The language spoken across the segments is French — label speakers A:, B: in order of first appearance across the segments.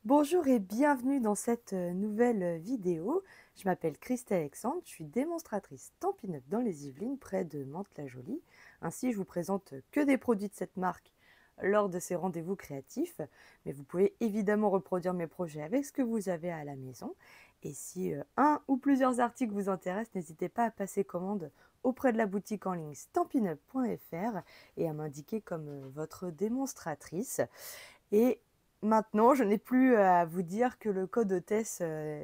A: Bonjour et bienvenue dans cette nouvelle vidéo. Je m'appelle Christelle Alexandre, je suis démonstratrice Stampin' Up dans les Yvelines, près de Mantes-la-Jolie. Ainsi, je vous présente que des produits de cette marque lors de ces rendez-vous créatifs. Mais vous pouvez évidemment reproduire mes projets avec ce que vous avez à la maison. Et si un ou plusieurs articles vous intéressent, n'hésitez pas à passer commande auprès de la boutique en ligne stampinup.fr et à m'indiquer comme votre démonstratrice. Et maintenant, je n'ai plus à vous dire que le code hôtesse,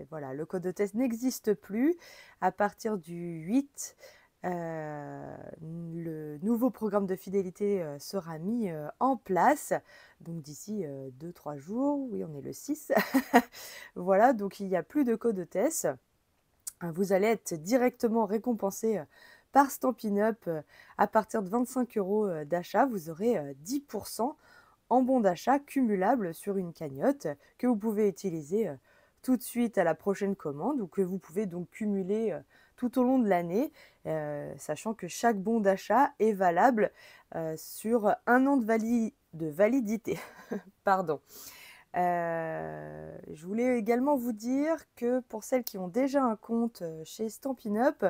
A: voilà, le code hôtesse n'existe plus. À partir du 8, le nouveau programme de fidélité sera mis en place. Donc d'ici 2-3 jours, oui, on est le 6. Voilà, donc il n'y a plus de code hôtesse. Vous allez être directement récompensé par Stampin' Up à partir de 25 € d'achat. Vous aurez 10% en bon d'achat cumulable sur une cagnotte que vous pouvez utiliser tout de suite à la prochaine commande ou que vous pouvez donc cumuler tout au long de l'année, sachant que chaque bon d'achat est valable sur un an de validité. Pardon. Je voulais également vous dire que pour celles qui ont déjà un compte chez Stampin' Up,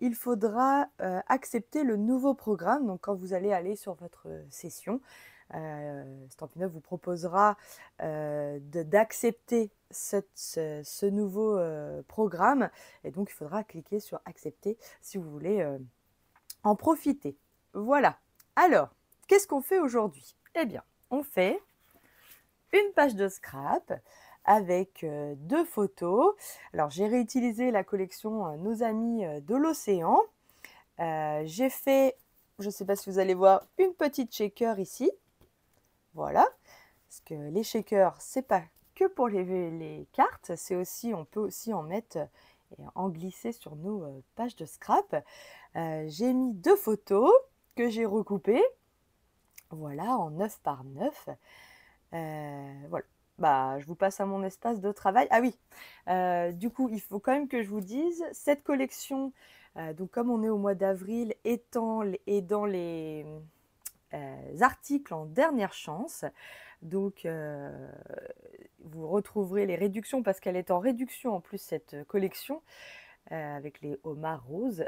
A: il faudra accepter le nouveau programme. Donc quand vous allez aller sur votre session, Stampin' Up vous proposera d'accepter ce nouveau programme. Et donc il faudra cliquer sur accepter si vous voulez en profiter. Voilà. Alors, qu'est-ce qu'on fait aujourd'hui? Eh bien, on fait une page de scrap avec deux photos. Alors, j'ai réutilisé la collection Nos Amis de l'Océan. J'ai fait, je ne sais pas si vous allez voir, une petite shaker ici. Voilà. Parce que les shakers, c'est pas que pour les cartes, c'est aussi, on peut aussi en mettre et en glisser sur nos pages de scrap. J'ai mis deux photos que j'ai recoupées. Voilà, en 9 par 9. Voilà. Bah, je vous passe à mon espace de travail. Ah oui, du coup, il faut quand même que je vous dise, cette collection, donc comme on est au mois d'avril, est dans les articles en dernière chance. Donc, vous retrouverez les réductions parce qu'elle est en réduction en plus, cette collection. Avec les homards roses.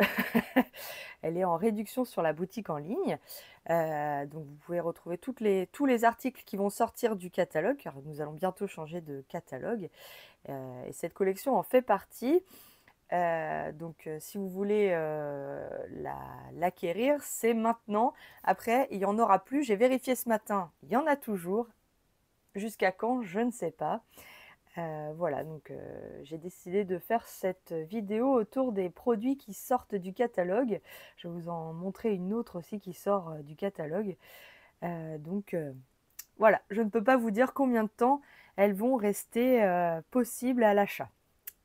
A: Elle est en réduction sur la boutique en ligne. Donc vous pouvez retrouver tous les articles qui vont sortir du catalogue, car nous allons bientôt changer de catalogue. Et cette collection en fait partie. Donc si vous voulez l'acquérir, c'est maintenant. Après, il n'y en aura plus. J'ai vérifié ce matin, il y en a toujours. Jusqu'à quand, je ne sais pas. Voilà, donc j'ai décidé de faire cette vidéo autour des produits qui sortent du catalogue. Je vais vous en montrer une autre aussi qui sort du catalogue. Donc voilà, je ne peux pas vous dire combien de temps elles vont rester possibles à l'achat.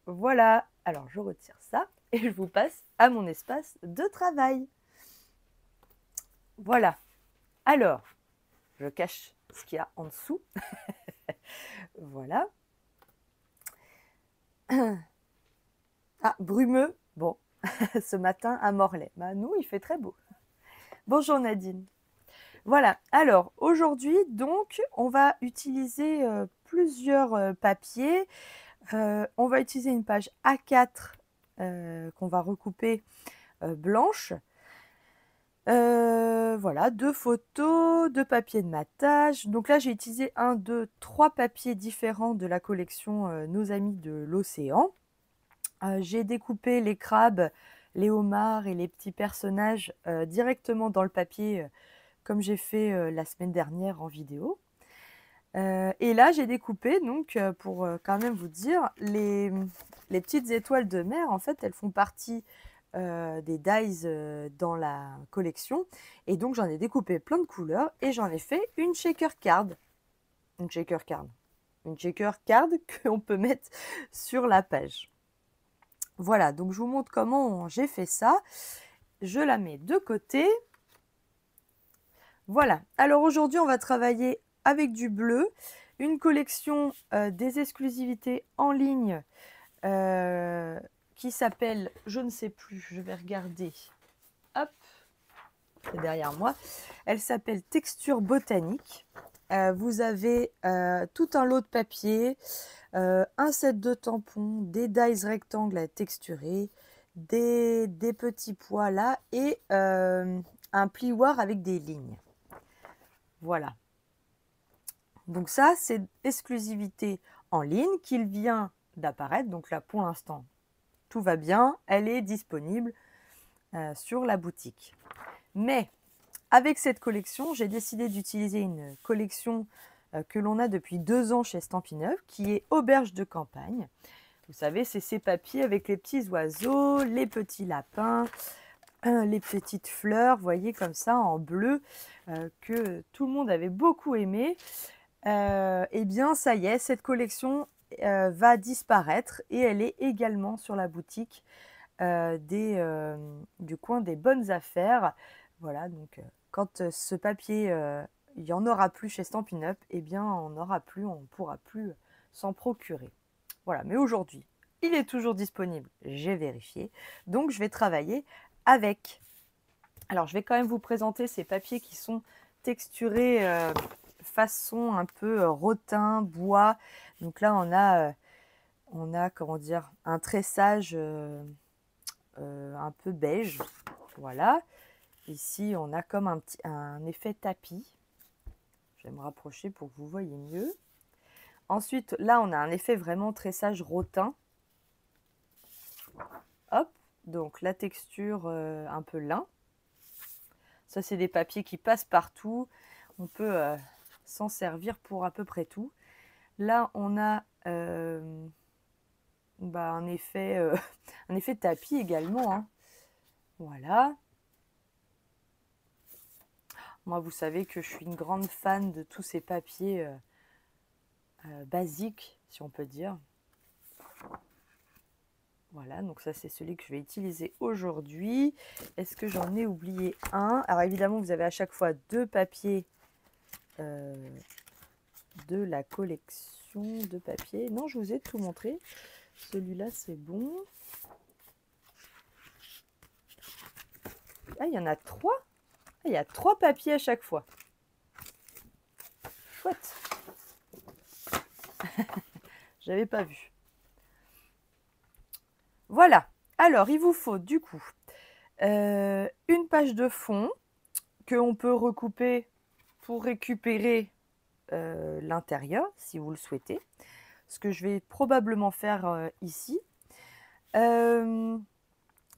A: Voilà, alors je retire ça et je vous passe à mon espace de travail. Voilà, alors je cache ce qu'il y a en dessous. Voilà. Ah, brumeux, bon, ce matin à Morlaix. Bah, nous, il fait très beau. Bonjour Nadine. Voilà, alors aujourd'hui, donc, on va utiliser plusieurs papiers. On va utiliser une page A4 qu'on va recouper blanche. Voilà, deux photos, deux papiers de matage. Donc là, j'ai utilisé 1, 2, 3 papiers différents de la collection Nos Amis de l'Océan. J'ai découpé les crabes, les homards et les petits personnages directement dans le papier, comme j'ai fait la semaine dernière en vidéo. Et là, j'ai découpé, donc, pour quand même vous dire, les petites étoiles de mer, en fait, elles font partie des dies dans la collection. Et donc, j'en ai découpé plein de couleurs et j'en ai fait une shaker card. Une shaker card. Une shaker card qu'on peut mettre sur la page. Voilà, donc je vous montre comment j'ai fait ça. Je la mets de côté. Voilà, alors aujourd'hui, on va travailler avec du bleu, une collection des exclusivités en ligne qui s'appelle, je ne sais plus, je vais regarder, hop, c'est derrière moi. Elle s'appelle Texture Botanique. vous avez tout un lot de papier, un set de tampons, des dies rectangles à texturer, des petits pois là et un plioir avec des lignes. Voilà. Donc ça, c'est exclusivité en ligne qu'il vient d'apparaître. Donc là, pour l'instant, tout va bien. Elle est disponible sur la boutique. Mais avec cette collection, j'ai décidé d'utiliser une collection que l'on a depuis 2 ans chez Stampin' Up, qui est Auberge de campagne. Vous savez, c'est ces papiers avec les petits oiseaux, les petits lapins, les petites fleurs, vous voyez, comme ça, en bleu, que tout le monde avait beaucoup aimé. Eh bien, ça y est, cette collection va disparaître et elle est également sur la boutique du coin des bonnes affaires. Voilà, donc quand ce papier, il n'y en aura plus chez Stampin' Up, eh bien, on ne pourra plus s'en procurer. Voilà, mais aujourd'hui, il est toujours disponible, j'ai vérifié. Donc, je vais travailler avec. Alors, je vais quand même vous présenter ces papiers qui sont texturés façon un peu rotin, bois. Donc là, on a comment dire, un tressage un peu beige. Voilà. Ici, on a comme un effet tapis. Je vais me rapprocher pour que vous voyez mieux. Ensuite, là, on a un effet vraiment tressage rotin. Hop, donc la texture un peu lin. Ça, c'est des papiers qui passent partout. On peut s'en servir pour à peu près tout. Là, on a un effet tapis également. Hein. Voilà. Moi, vous savez que je suis une grande fan de tous ces papiers basiques, si on peut dire. Voilà, donc ça, c'est celui que je vais utiliser aujourd'hui. Est-ce que j'en ai oublié un? Alors, évidemment, vous avez à chaque fois 2 papiers de la collection de papier. Non, je vous ai tout montré. Celui-là, c'est bon. Ah, il y en a 3. Ah, il y a 3 papiers à chaque fois. Chouette. J'avais pas vu. Voilà. Alors, il vous faut du coup une page de fond que on peut recouper pour récupérer l'intérieur, si vous le souhaitez. Ce que je vais probablement faire ici. Il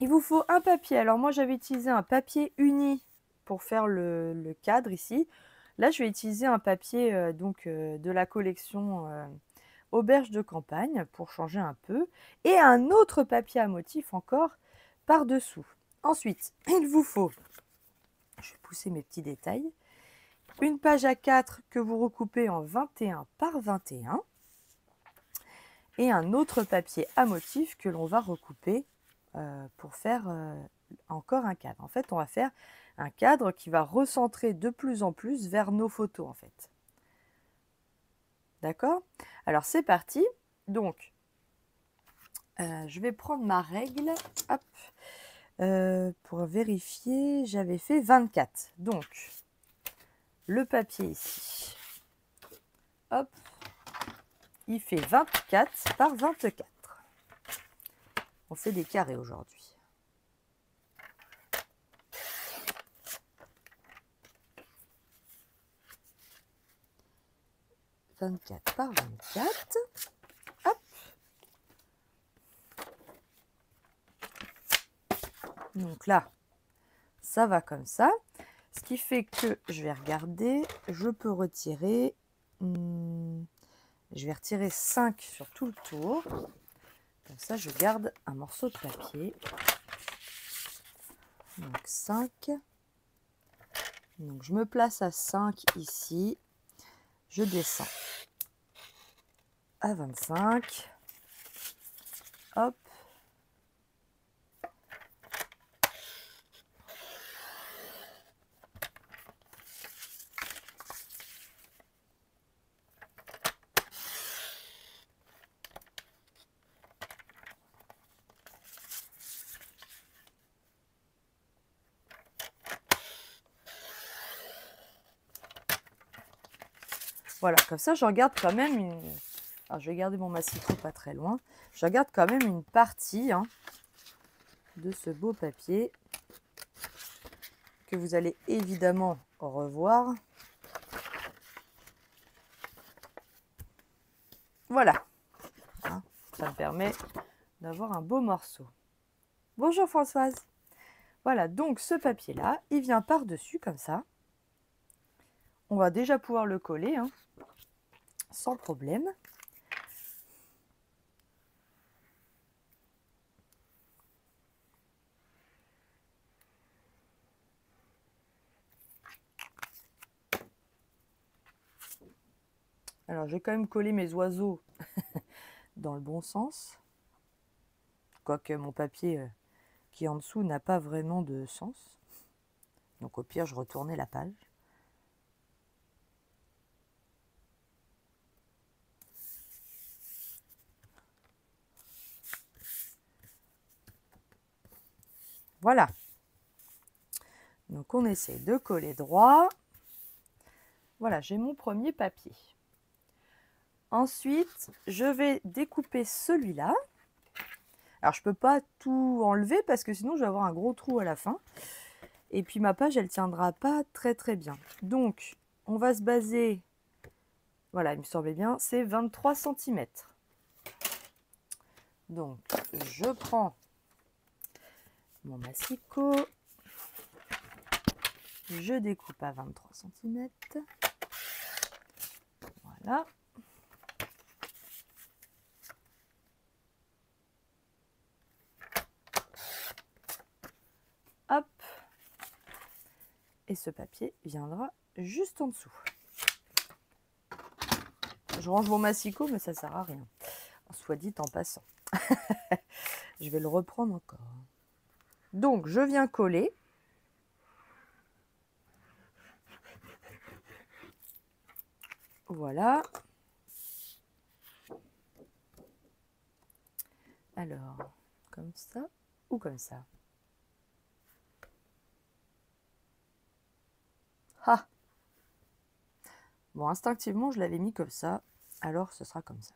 A: vous faut un papier. Alors moi, j'avais utilisé un papier uni pour faire le cadre ici. Là, je vais utiliser un papier de la collection Auberge de campagne pour changer un peu. Et un autre papier à motif encore par-dessous. Ensuite, il vous faut, je vais pousser mes petits détails, une page A4 que vous recoupez en 21 par 21 et un autre papier à motif que l'on va recouper pour faire encore un cadre. En fait, on va faire un cadre qui va recentrer de plus en plus vers nos photos en fait. D'accord? Alors c'est parti. Donc, je vais prendre ma règle. Hop. Pour vérifier, j'avais fait 24. Donc, le papier ici. Hop. Il fait 24 par 24. On fait des carrés aujourd'hui. « 24 par 24. Hop. Donc là, ça va comme ça. Ce qui fait que je vais regarder, je peux retirer, je vais retirer 5 sur tout le tour. Comme ça, je garde un morceau de papier. Donc 5. Donc je me place à 5 ici. Je descends à 25. Hop. Voilà, comme ça, je regarde quand même une... Alors, je vais garder mon massicot pas très loin. Je regarde quand même une partie hein, de ce beau papier que vous allez évidemment revoir. Voilà. Hein, ça me permet d'avoir un beau morceau. Bonjour Françoise. Voilà, donc ce papier-là, il vient par-dessus comme ça. On va déjà pouvoir le coller, hein, sans problème. Alors, j'ai quand même collé mes oiseaux dans le bon sens. Quoique mon papier qui est en dessous n'a pas vraiment de sens. Donc au pire, je retournais la page. Voilà. Donc on essaie de coller droit. Voilà, j'ai mon premier papier. Ensuite, je vais découper celui-là. Alors je ne peux pas tout enlever parce que sinon je vais avoir un gros trou à la fin. Et puis ma page, elle ne tiendra pas très très bien. Donc on va se baser, voilà, il me semblait bien, c'est 23 cm. Donc je prends mon massicot. Je découpe à 23 cm. Voilà. Hop. Et ce papier viendra juste en dessous. Je range mon massicot, mais ça ne sert à rien. Soit dit en passant. Je vais le reprendre encore. Donc, je viens coller. Voilà. Alors, comme ça ou comme ça? Ah! Bon, instinctivement, je l'avais mis comme ça. Alors, ce sera comme ça.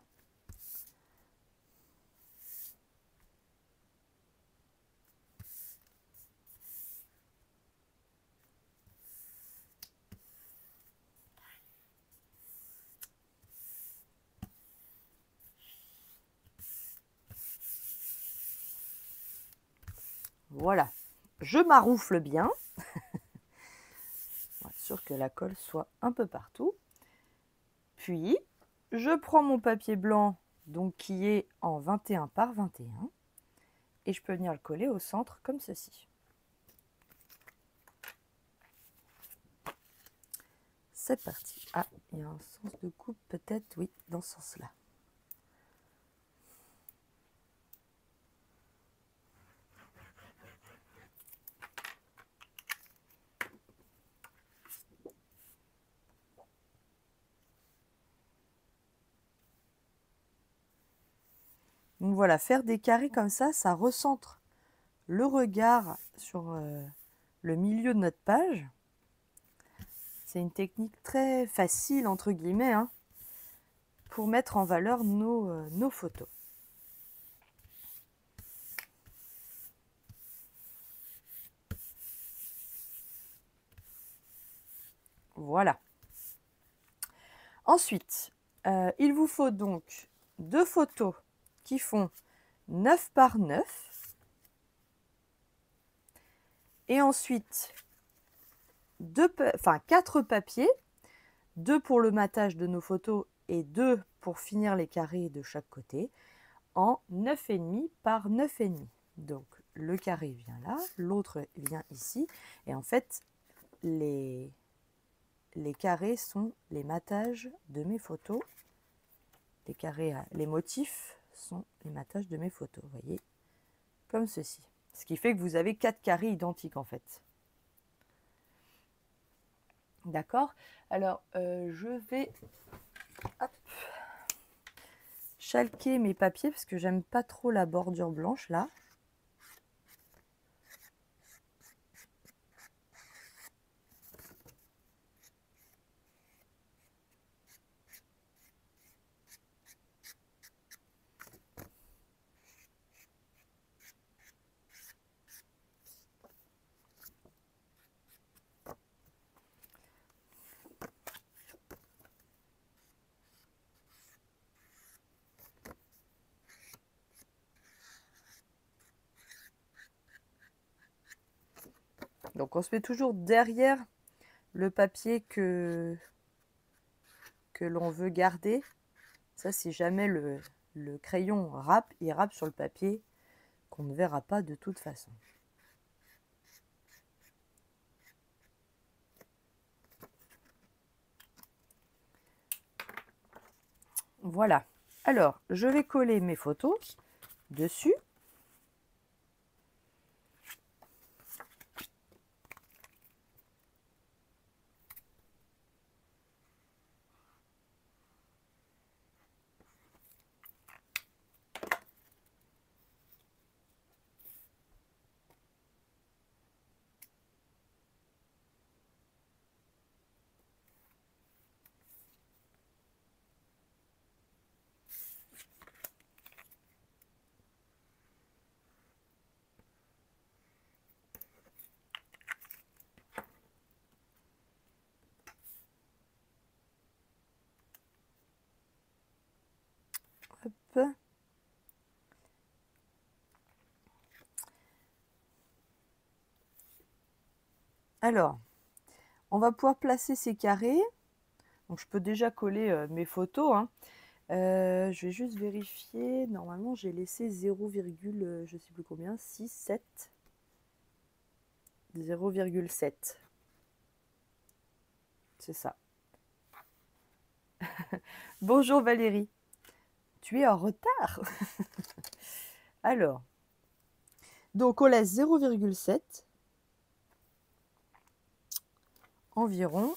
A: Voilà. Je maroufle bien. Pour être sûr que la colle soit un peu partout. Puis, je prends mon papier blanc, donc qui est en 21 par 21. Et je peux venir le coller au centre comme ceci. C'est parti. Ah, il y a un sens de coupe peut-être, oui, dans ce sens-là. Donc voilà, faire des carrés comme ça recentre le regard sur le milieu de notre page. C'est une technique très facile, entre guillemets, hein, pour mettre en valeur nos photos. Voilà. Ensuite, il vous faut donc 2 photos qui font 9 par 9. Et ensuite, 4 papiers, 2 pour le matage de nos photos et 2 pour finir les carrés de chaque côté, en 9,5 par 9,5. Donc le carré vient là, l'autre vient ici, et en fait les carrés sont les matages de mes photos. Les carrés, les motifs sont les matages de mes photos, vous voyez, comme ceci. Ce qui fait que vous avez 4 carrés identiques en fait. D'accord? Alors, je vais chalquer mes papiers parce que j'aime pas trop la bordure blanche là. Donc on se met toujours derrière le papier que l'on veut garder. Ça, si jamais le crayon râpe, il râpe sur le papier qu'on ne verra pas de toute façon. Voilà. Alors, je vais coller mes photos dessus. Hop. Alors, on va pouvoir placer ces carrés. Donc, je peux déjà coller mes photos, hein. Je vais juste vérifier. Normalement, j'ai laissé 0, je sais plus combien, 6, 7. 0,7. C'est ça. Bonjour Valérie. Tu es en retard. Alors, donc on laisse 0,7 environ.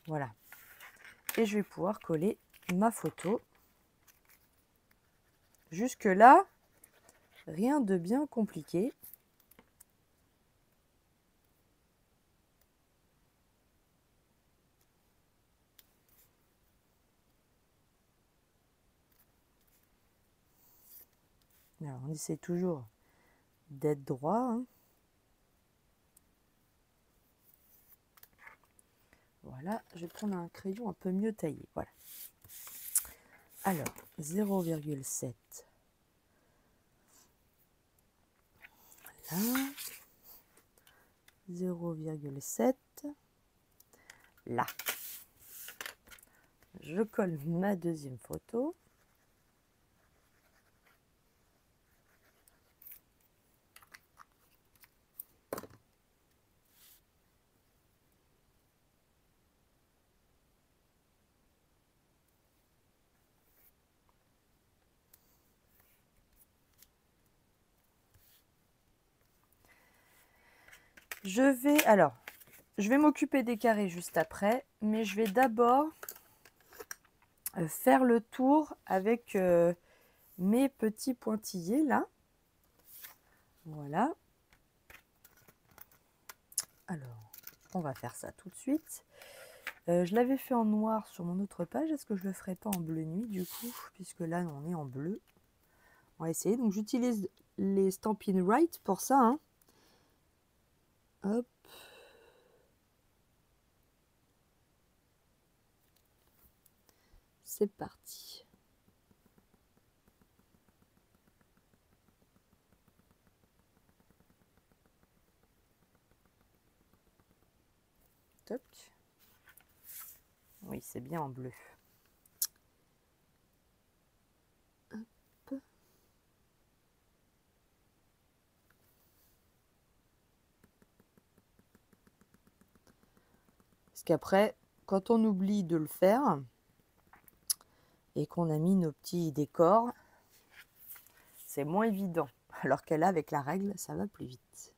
A: Voilà. Et je vais pouvoir coller ma photo. Jusque-là, rien de bien compliqué. Alors, on essaie toujours d'être droit, hein. Voilà, je vais prendre un crayon un peu mieux taillé. Voilà. Alors, 0,7. Là. 0,7. Là. Je colle ma deuxième photo. Je vais m'occuper des carrés juste après, mais je vais d'abord faire le tour avec mes petits pointillés là. Voilà. Alors, on va faire ça tout de suite. Je l'avais fait en noir sur mon autre page. Est-ce que je le ferai pas en bleu nuit du coup, puisque là on est en bleu. On va essayer. Donc j'utilise les Stampin' Write pour ça, hein. Hop. C'est parti. Toc. Oui, c'est bien en bleu. Hop. Parce qu'après, quand on oublie de le faire et qu'on a mis nos petits décors, c'est moins évident. Alors qu'elle, avec la règle, ça va plus vite.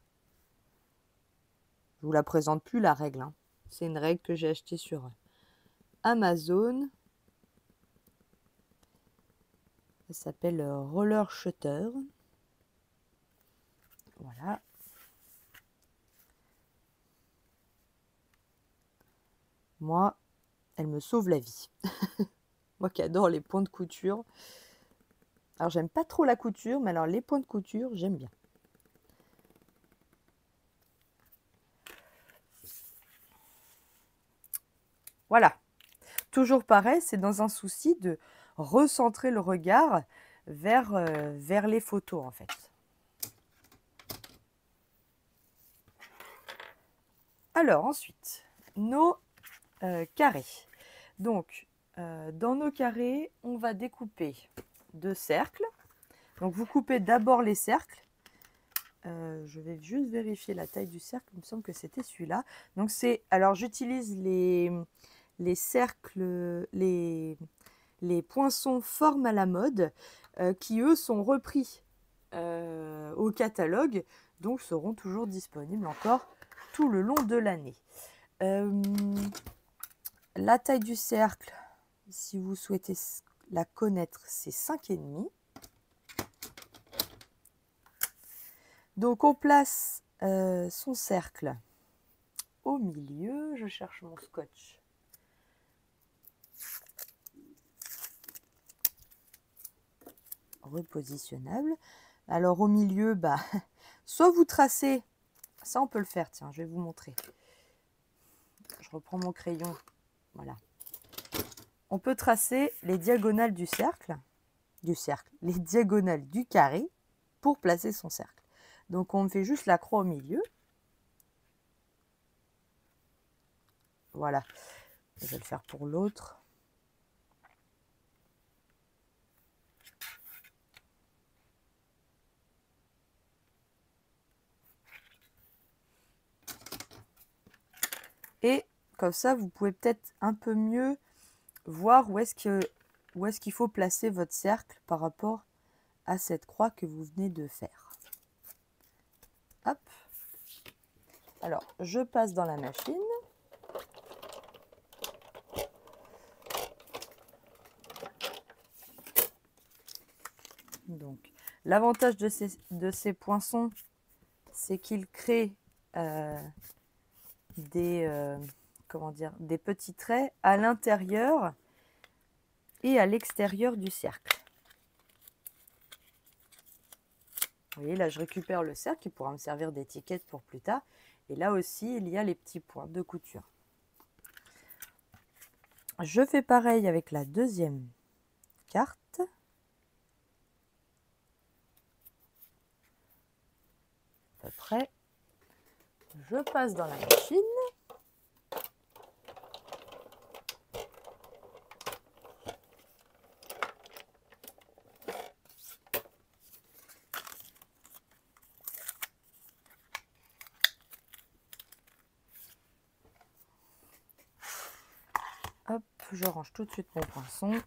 A: Je vous la présente plus, la règle, hein. C'est une règle que j'ai achetée sur Amazon. Elle s'appelle Roller Shutter. Voilà. Moi, elle me sauve la vie. Moi qui adore les points de couture. Alors, j'aime pas trop la couture, mais alors les points de couture, j'aime bien. Voilà. Toujours pareil, c'est dans un souci de recentrer le regard vers les photos en fait. Alors ensuite, nos carrés. Donc, dans nos carrés, on va découper 2 cercles. Donc, vous coupez d'abord les cercles. Je vais juste vérifier la taille du cercle. Il me semble que c'était celui-là. Donc, alors, j'utilise les cercles, les poinçons forme à la mode, qui, eux, sont repris au catalogue. Donc, seront toujours disponibles encore tout le long de l'année. La taille du cercle, si vous souhaitez la connaître, c'est 5,5. Donc on place son cercle au milieu. Je cherche mon scotch. Repositionnable. Alors au milieu, soit vous tracez, ça on peut le faire, tiens, je vais vous montrer. Je reprends mon crayon. Voilà. On peut tracer les diagonales du cercle, les diagonales du carré pour placer son cercle. Donc on fait juste la croix au milieu. Voilà. Je vais le faire pour l'autre. Et comme ça, vous pouvez peut-être un peu mieux voir où est-ce qu'il faut placer votre cercle par rapport à cette croix que vous venez de faire. Hop. Alors, je passe dans la machine. Donc, l'avantage de ces poinçons, c'est qu'ils créent des petits traits à l'intérieur et à l'extérieur du cercle. Vous voyez, là, je récupère le cercle qui pourra me servir d'étiquette pour plus tard. Et là aussi, il y a les petits points de couture. Je fais pareil avec la deuxième carte. À peu près. Je passe dans la machine. Hop, je range tout de suite mon poinçon.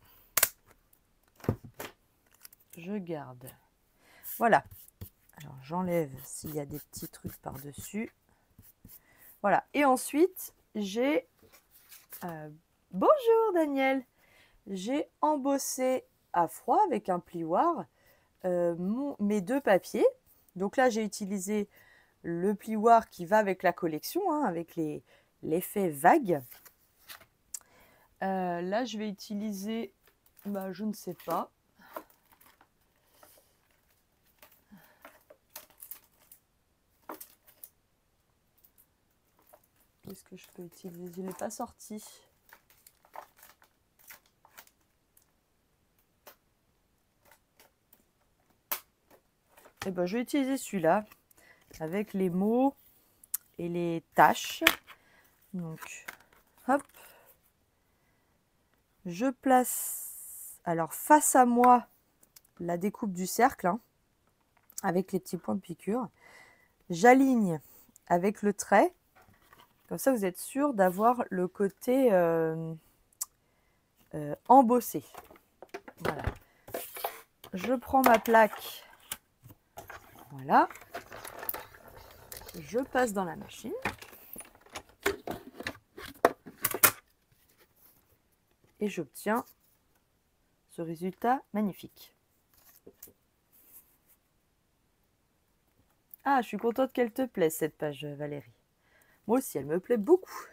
A: Je garde. Voilà. Alors j'enlève s'il y a des petits trucs par-dessus. Voilà. Et ensuite, j'ai... bonjour Daniel. J'ai embossé à froid avec un plioir mes 2 papiers. Donc là, j'ai utilisé le plioir qui va avec la collection, hein, avec l'effet vague. Là, je vais utiliser, je ne sais pas. Qu'est-ce que je peux utiliser? Il n'est pas sorti. Et je vais utiliser celui-là avec les mots et les tâches. Donc, hop. Je place, alors face à moi, la découpe du cercle, hein, avec les petits points de piqûre. J'aligne avec le trait. Comme ça, vous êtes sûr d'avoir le côté embossé. Voilà. Je prends ma plaque. Voilà. Je passe dans la machine. Et j'obtiens ce résultat magnifique. Ah, je suis contente qu'elle te plaise, cette page, Valérie. Moi aussi, elle me plaît beaucoup.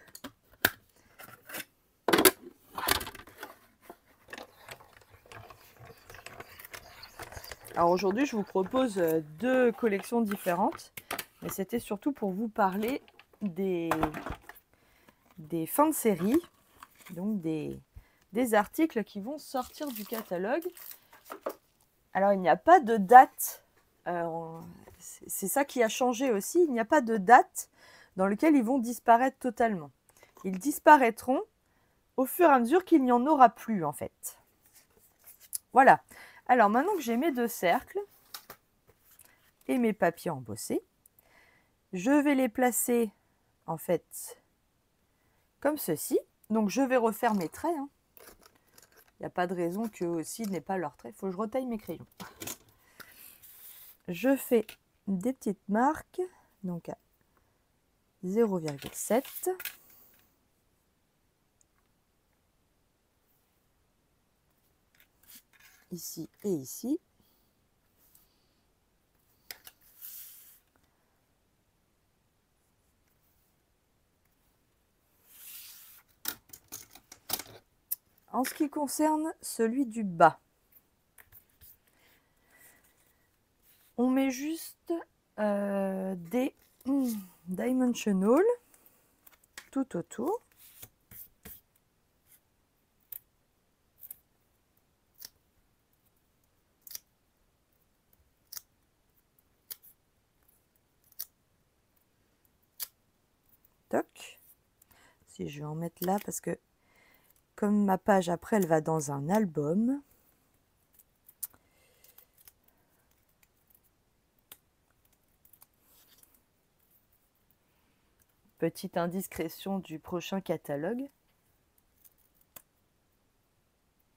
A: Alors aujourd'hui, je vous propose 2 collections différentes, mais c'était surtout pour vous parler des fins de série, donc des articles qui vont sortir du catalogue Alors, il n'y a pas de date. C'est ça qui a changé aussi. Il n'y a pas de date dans laquelle ils vont disparaître totalement. Ils disparaîtront au fur et à mesure qu'il n'y en aura plus, en fait. Voilà. Alors, maintenant que j'ai mes 2 cercles et mes papiers embossés, je vais les placer, en fait, comme ceci. Donc, je vais refaire mes traits. Hein. Il n'y a pas de raison qu'eux aussi n'aient pas leurs traits. Il faut que je retaille mes crayons. Je fais des petites marques, donc à 0,7. Ici et ici. En ce qui concerne celui du bas, on met juste des dimensional tout autour. Toc. Si je vais en mettre là, parce que comme ma page après, elle va dans un album. Petite indiscrétion du prochain catalogue.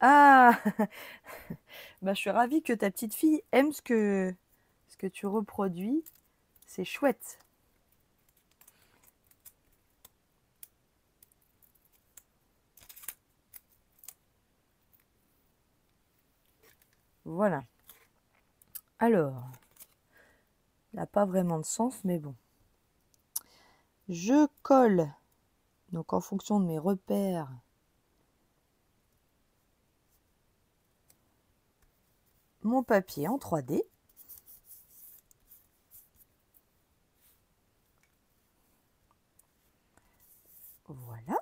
A: Ah bah, je suis ravie que ta petite fille aime ce que tu reproduis. C'est chouette. Voilà. Alors, il n'a pas vraiment de sens, mais bon. Je colle, donc en fonction de mes repères, mon papier en 3D. Voilà.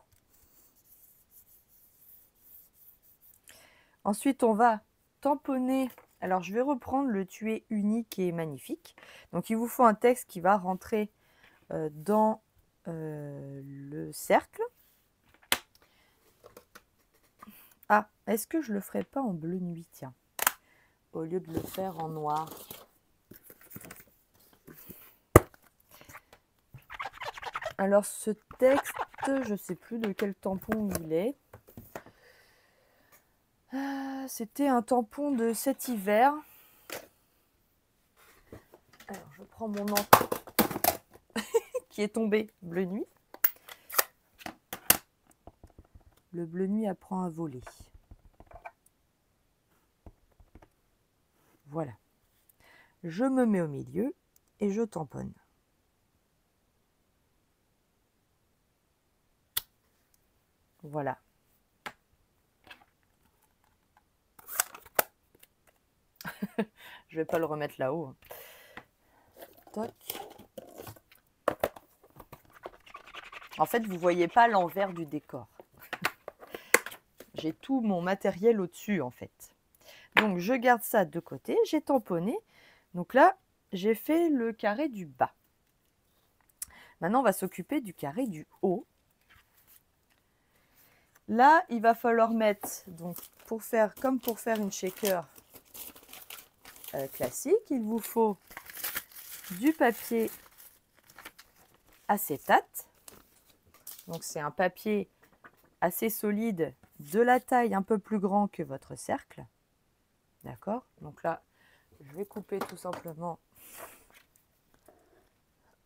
A: Ensuite, on va tamponner. Alors, je vais reprendre le tuer unique et magnifique. Donc, il vous faut un texte qui va rentrer dans le cercle. Ah, est-ce que je le ferai pas en bleu nuit, tiens, au lieu de le faire en noir? Alors, ce texte, je ne sais plus de quel tampon il est. C'était un tampon de cet hiver. Alors, je prends mon encre qui est tombé bleu nuit. Le bleu nuit apprend à voler. Voilà. Je me mets au milieu et je tamponne. Voilà. Je vais pas le remettre là-haut. Toc. En fait, vous voyez pas l'envers du décor. J'ai tout mon matériel au-dessus, en fait. Donc, je garde ça de côté. J'ai tamponné. Donc là, j'ai fait le carré du bas. Maintenant, on va s'occuper du carré du haut. Là, il va falloir mettre, donc pour faire une shaker classique, il vous faut du papier acétate. Donc c'est un papier assez solide, de la taille un peu plus grand que votre cercle. D'accord? Donc là, je vais couper tout simplement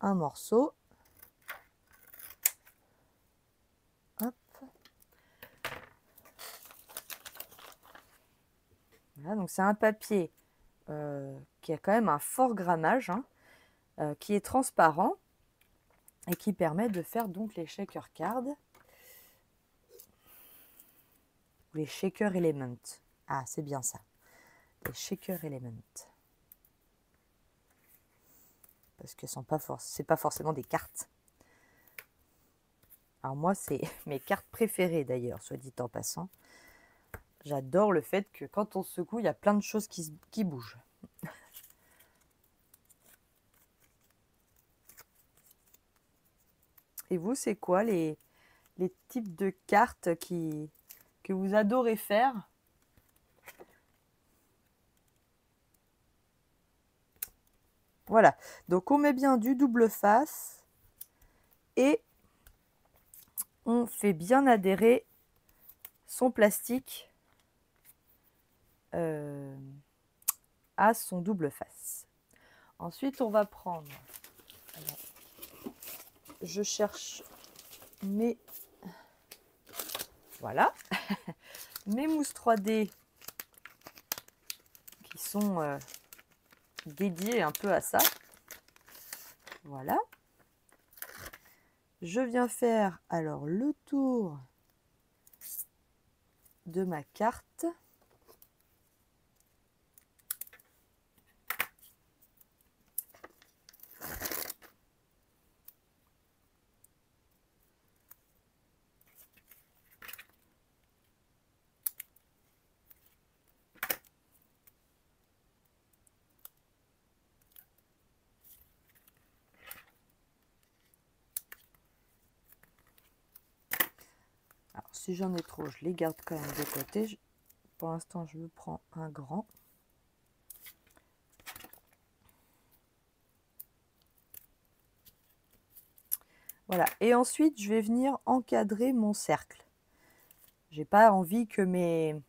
A: un morceau. Hop. Voilà, donc c'est un papier qui a quand même un fort grammage, hein, qui est transparent et qui permet de faire donc les shaker cards. Les shaker elements. Ah, c'est bien ça. Les shaker elements. Parce que c'est pas forcément des cartes. Alors moi, c'est mes cartes préférées d'ailleurs, soit dit en passant. J'adore le fait que quand on secoue, il y a plein de choses qui bougent. Et vous, c'est quoi les types de cartes que vous adorez faire? Voilà, donc on met bien du double face et on fait bien adhérer son plastique à son double face. Ensuite, on va prendre, alors, je cherche mes, voilà, mes mousses 3D qui sont dédiées un peu à ça. Voilà. Je viens faire alors le tour de ma carte. Alors, si j'en ai trop, je les garde quand même de côté. Pour l'instant, je me prends un grand. Voilà. Et ensuite, je vais venir encadrer mon cercle. J'ai pas envie que mes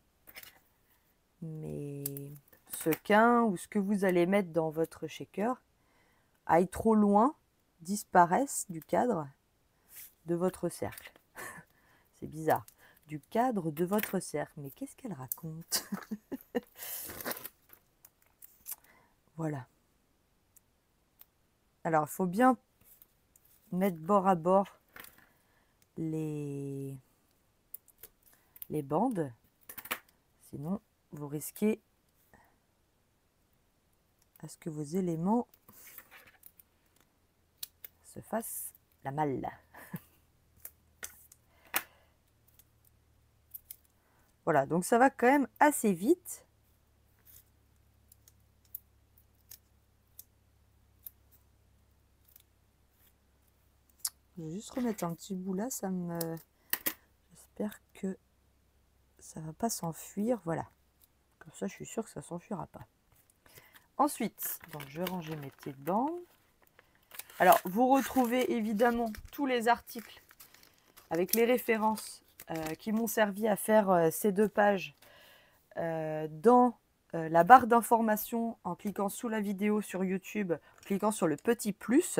A: sequins ou ce que vous allez mettre dans votre shaker aillent trop loin, disparaissent du cadre de votre cercle. C'est bizarre. Du cadre de votre cercle. Mais qu'est-ce qu'elle raconte? Voilà. Alors, il faut bien mettre bord à bord les bandes. Sinon, vous risquez à ce que vos éléments se fassent la malle. Voilà, donc ça va quand même assez vite. Je vais juste remettre un petit bout là, j'espère que ça va pas s'enfuir. Voilà, comme ça je suis sûre que ça s'enfuira pas. Ensuite, donc je vais ranger mes petites bandes. Alors, vous retrouvez évidemment tous les articles avec les références qui m'ont servi à faire ces 2 pages dans la barre d'informations en cliquant sous la vidéo sur YouTube, en cliquant sur le petit plus.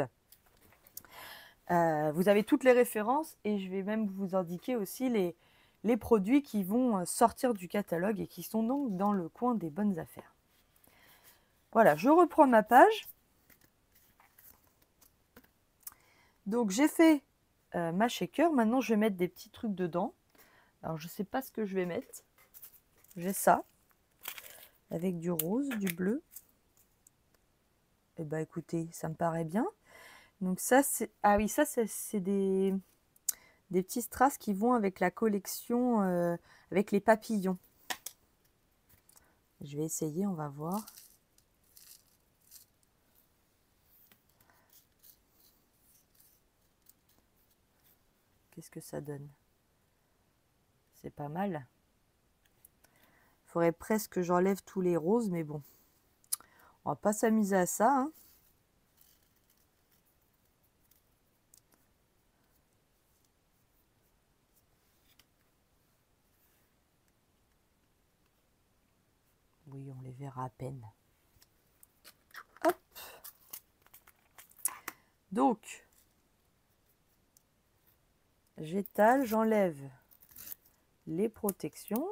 A: Vous avez toutes les références et je vais même vous indiquer aussi les produits qui vont sortir du catalogue et qui sont donc dans le coin des bonnes affaires. Voilà, je reprends ma page. Donc j'ai fait ma shaker. Maintenant, je vais mettre des petits trucs dedans. Alors, je ne sais pas ce que je vais mettre. J'ai ça, avec du rose, du bleu. Et bah écoutez, ça me paraît bien. Donc ça, c'est... Ah oui, ça, c'est des petits strass qui vont avec la collection, avec les papillons. Je vais essayer, on va voir. Qu'est-ce que ça donne? C'est pas mal. Il faudrait presque que j'enlève tous les roses, mais bon. On va pas s'amuser à ça, hein. Oui, on les verra à peine. Hop. Donc, j'étale, j'enlève les protections.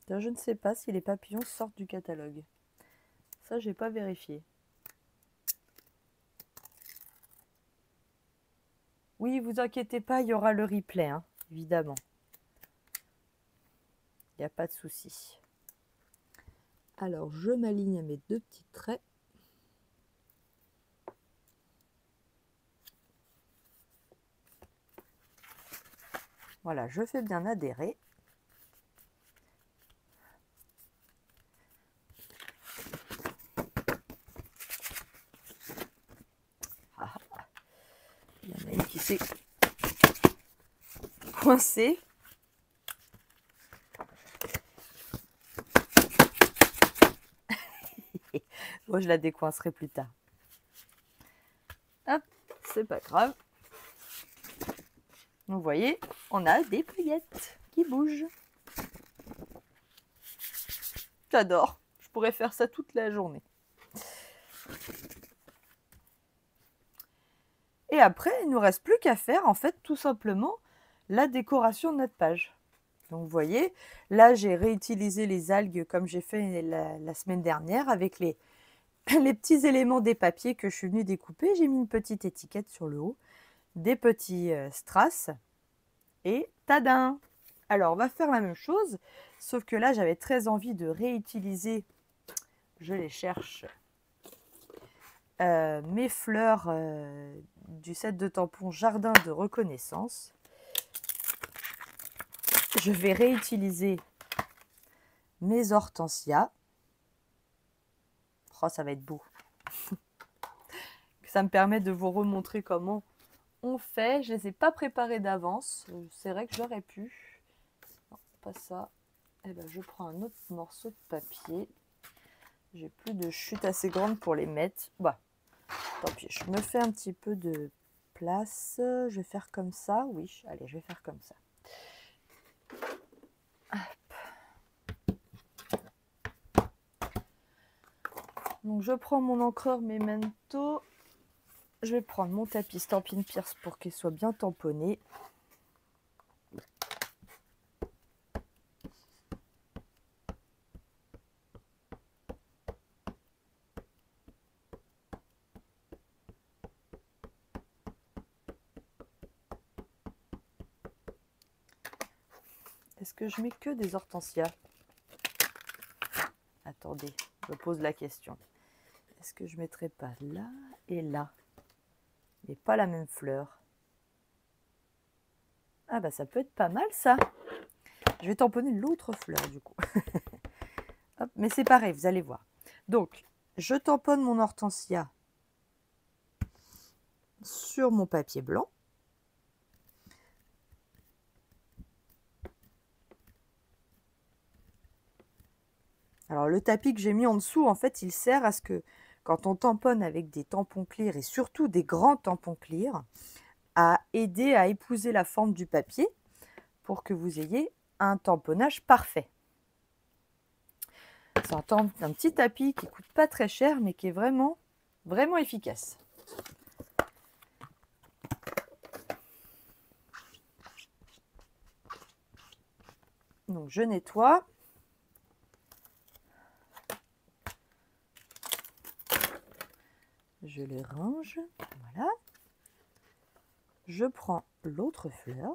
A: Je ne sais pas si les papillons sortent du catalogue. Ça, j'ai pas vérifié. Oui, vous inquiétez pas, il y aura le replay, hein, évidemment. Il n'y a pas de souci. Alors, je m'aligne à mes 2 petits traits. Voilà, je fais bien adhérer. Ah, il y en a une qui s'est coincée. Moi, je la décoincerai plus tard. Hop, c'est pas grave. Vous voyez, on a des paillettes qui bougent. J'adore. Je pourrais faire ça toute la journée. Et après, il ne nous reste plus qu'à faire, en fait, tout simplement, la décoration de notre page. Donc, vous voyez, là, j'ai réutilisé les algues comme j'ai fait la semaine dernière avec les petits éléments des papiers que je suis venue découper. J'ai mis une petite étiquette sur le haut, des petits strass et tadam! Alors, on va faire la même chose, sauf que là, j'avais très envie de réutiliser, je les cherche, mes fleurs du set de tampons Jardin de Reconnaissance. Je vais réutiliser mes hortensias. Oh, ça va être beau. Ça me permet de vous remontrer comment on fait. Je ne les ai pas préparés d'avance. C'est vrai que j'aurais pu. Non, pas ça. Et ben, je prends un autre morceau de papier. J'ai plus de chute assez grande pour les mettre. Bah, tant pis, je me fais un petit peu de place. Je vais faire comme ça. Oui, allez, je vais faire comme ça. Donc, je prends mon encreur Memento. Je vais prendre mon tapis Stampin' Pierce pour qu'il soit bien tamponné. Est-ce que je mets que des hortensias? Attendez, je me pose la question. Est-ce que je ne mettrai pas là et là? Mais pas la même fleur. Ah bah ça peut être pas mal ça. Je vais tamponner l'autre fleur du coup. Hop, mais c'est pareil, vous allez voir. Donc, je tamponne mon hortensia sur mon papier blanc. Alors le tapis que j'ai mis en dessous, en fait, il sert à ce que quand on tamponne avec des tampons clear et surtout des grands tampons clear, à aider à épouser la forme du papier pour que vous ayez un tamponnage parfait. C'est un petit tapis qui ne coûte pas très cher, mais qui est vraiment, vraiment efficace. Donc je nettoie. Je les range, voilà. Je prends l'autre fleur.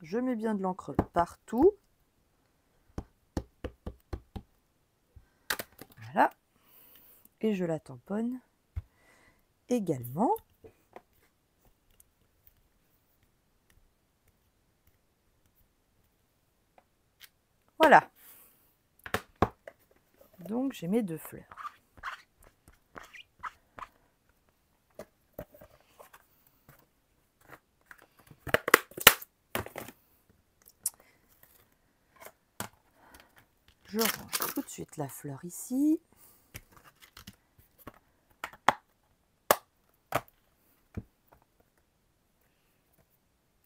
A: Je mets bien de l'encre partout. Voilà. Et je la tamponne également. Voilà. Donc j'ai mes 2 fleurs. Je range tout de suite la fleur ici.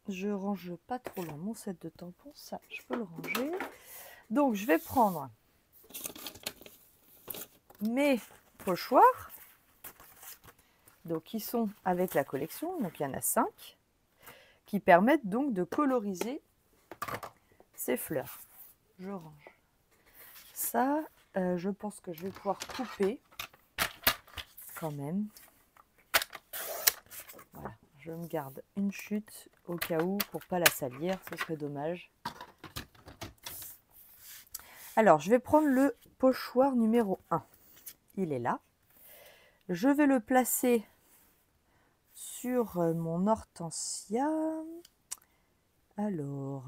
A: Je range pas trop loin mon set de tampons, ça je peux le ranger. Donc je vais prendre mes pochoirs, donc qui sont avec la collection, donc il y en a 5, qui permettent donc de coloriser ces fleurs. Je range ça, je pense que je vais pouvoir couper quand même. je me garde une chute au cas où pour pas la salir, ce serait dommage. Alors, je vais prendre le pochoir numéro 1. Il est là. Je vais le placer sur mon hortensia. Alors,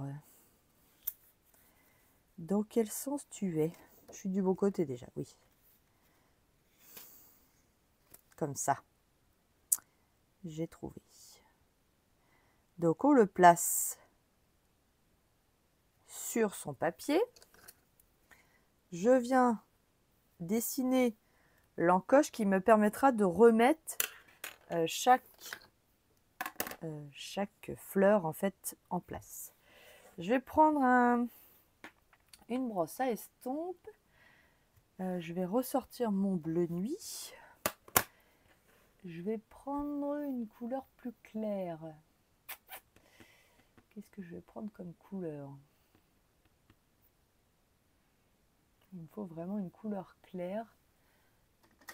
A: dans quel sens tu es? Je suis du bon côté déjà, oui. Comme ça. J'ai trouvé. Donc, on le place sur son papier. Je viens dessiner l'encoche qui me permettra de remettre chaque fleur en fait en place. Je vais prendre une brosse à estompe. Je vais ressortir mon bleu nuit. Je vais prendre une couleur plus claire. Qu'est-ce que je vais prendre comme couleur? Il me faut vraiment une couleur claire.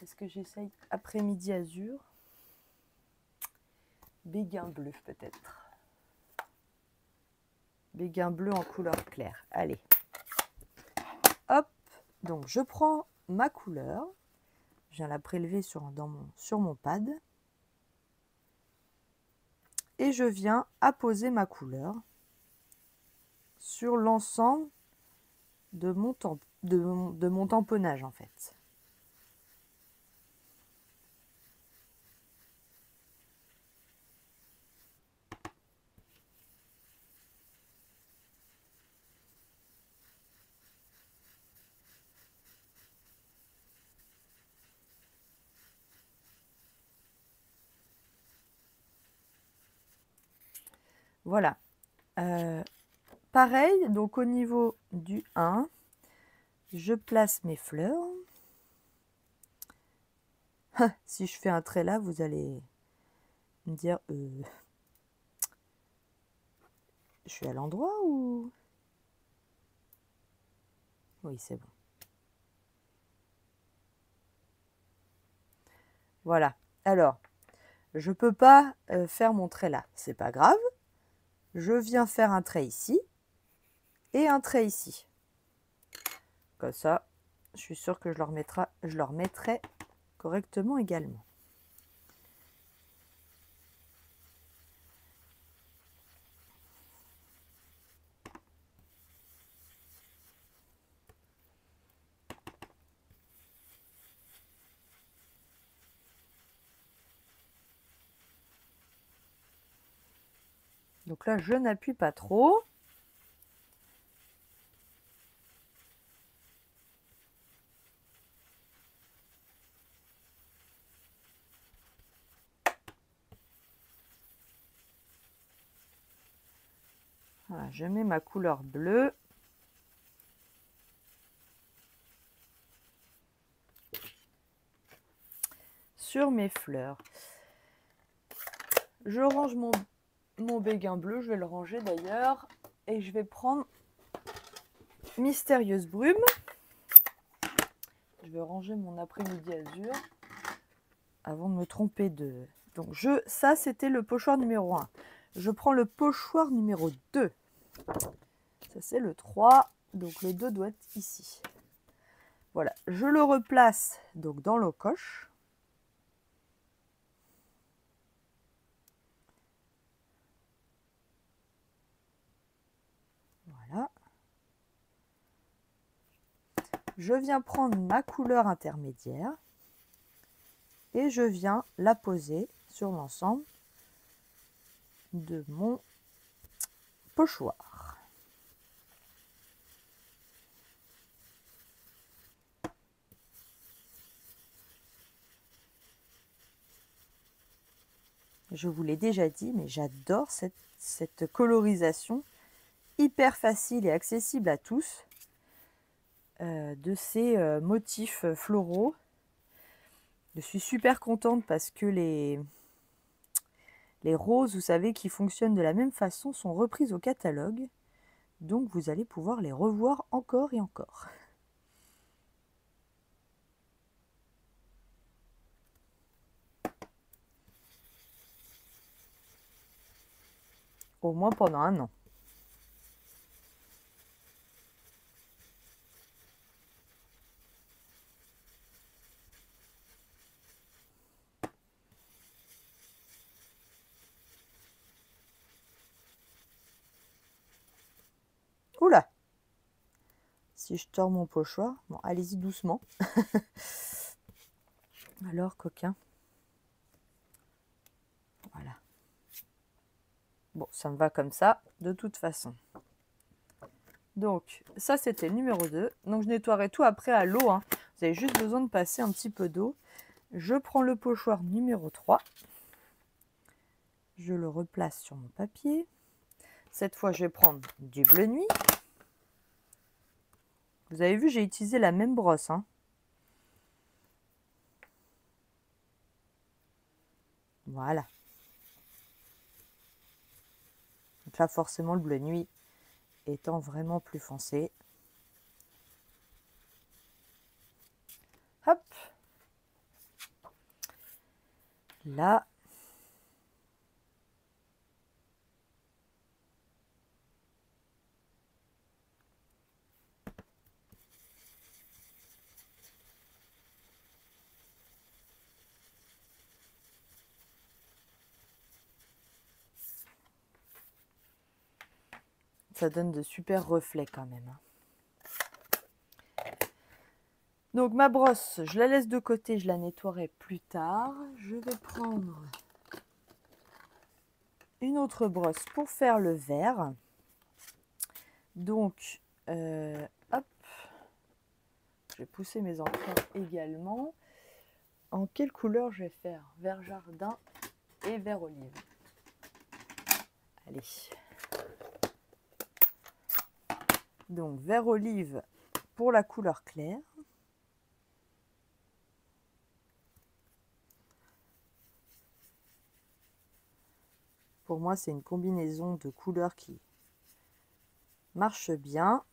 A: Est-ce que j'essaye après-midi azur? Béguin bleu peut-être. Béguin bleu en couleur claire. Allez. Hop. Donc je prends ma couleur. Je viens la prélever sur mon pad. Et je viens apposer ma couleur sur l'ensemble de mon tamponnage en fait. Voilà. Pareil, donc au niveau du 1, je place mes fleurs. Si je fais un trait là, vous allez me dire je suis à l'endroit ou... Oui, c'est bon. Voilà. Alors, je ne peux pas faire mon trait là. C'est pas grave. Je viens faire un trait ici et un trait ici. Comme ça, je suis sûre que je le remettrai correctement également. Donc là, je n'appuie pas trop. Voilà, je mets ma couleur bleue. Sur mes fleurs. Je range mon béguin bleu, je vais le ranger d'ailleurs. Et je vais prendre Mystérieuse Brume. Je vais ranger mon après-midi azur avant de me tromper de... Donc ça c'était le pochoir numéro 1. Je prends le pochoir numéro 2. Ça c'est le 3. Donc le 2 doit être ici. Voilà, je le replace donc dans l'encoche. Voilà. Je viens prendre ma couleur intermédiaire et je viens la poser sur l'ensemble de mon pochoir. Je vous l'ai déjà dit, mais j'adore cette colorisation hyper facile et accessible à tous de ces motifs floraux. Je suis super contente parce que les roses, vous savez, qui fonctionnent de la même façon, sont reprises au catalogue. Donc vous allez pouvoir les revoir encore et encore. au moins pendant 1 an. Oula! Si je tords mon pochoir, bon, allez-y doucement. Alors, coquin. Voilà. Bon, ça me va comme ça, de toute façon. Donc, ça, c'était le numéro 2. Donc, je nettoierai tout après à l'eau, hein. Vous avez juste besoin de passer un petit peu d'eau. Je prends le pochoir numéro 3. Je le replace sur mon papier. Cette fois, je vais prendre du bleu nuit. Vous avez vu, j'ai utilisé la même brosse, hein. Voilà. Donc là, forcément, le bleu nuit étant vraiment plus foncé. Hop. Là. Ça donne de super reflets quand même, hein. Donc ma brosse, je la laisse de côté, je la nettoierai plus tard. Je vais prendre une autre brosse pour faire le vert. Donc, hop, je vais pousser mes encres également. En quelle couleur je vais faire? Vert jardin et vert olive. Allez. Donc vert olive pour la couleur claire. Pour moi, c'est une combinaison de couleurs qui marche bien.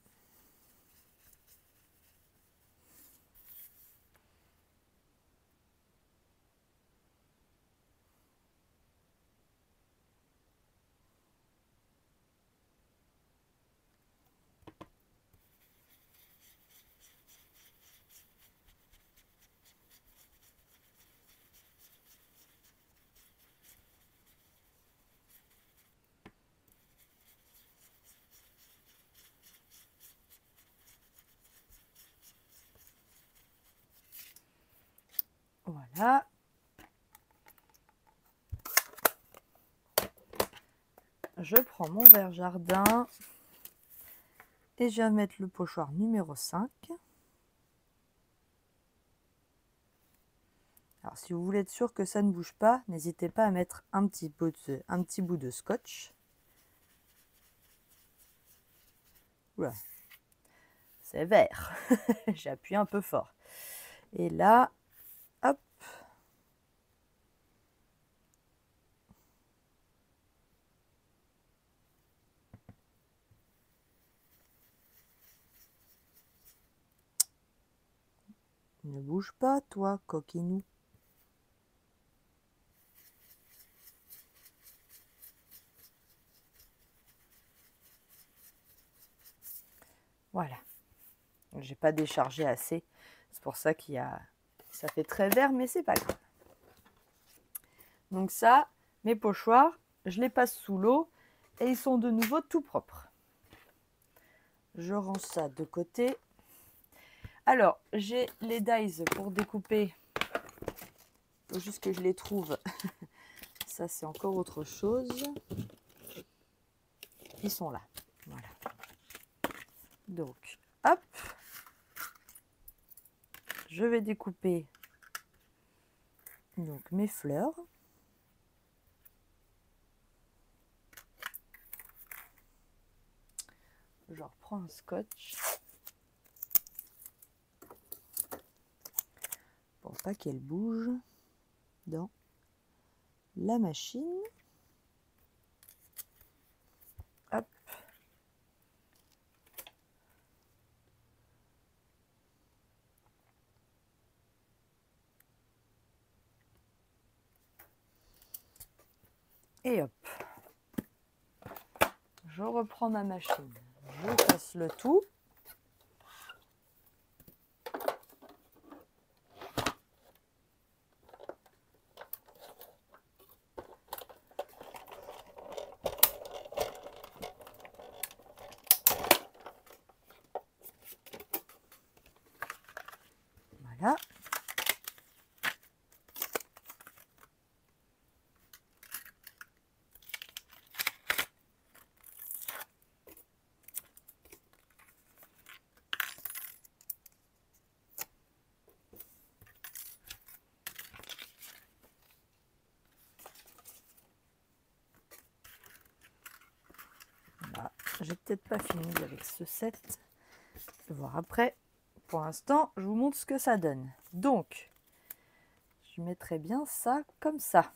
A: Voilà. Je prends mon vert jardin et je vais mettre le pochoir numéro 5. Alors, si vous voulez être sûr que ça ne bouge pas, n'hésitez pas à mettre un petit bout de scotch. Oula, c'est vert. J'ai appuyé un peu fort. Et là, hop. Ne bouge pas, toi, coquinou. Voilà. J'ai pas déchargé assez. C'est pour ça ça fait très vert, mais c'est pas grave. Donc ça, mes pochoirs, je les passe sous l'eau et ils sont de nouveau tout propres. Je range ça de côté. Alors, j'ai les dies pour découper. Il faut juste que je les trouve. Ça, c'est encore autre chose. Ils sont là. Voilà. Donc, hop. Je vais découper donc mes fleurs. Je reprends un scotch pour pas qu'elle bouge dans la machine. Hop. Et hop. je reprends ma machine, je casse le tout. Voilà. Voilà. J'ai peut-être pas fini avec ce set. Je vais voir après. Pour l'instant, je vous montre ce que ça donne. Donc, je mettrai bien ça comme ça.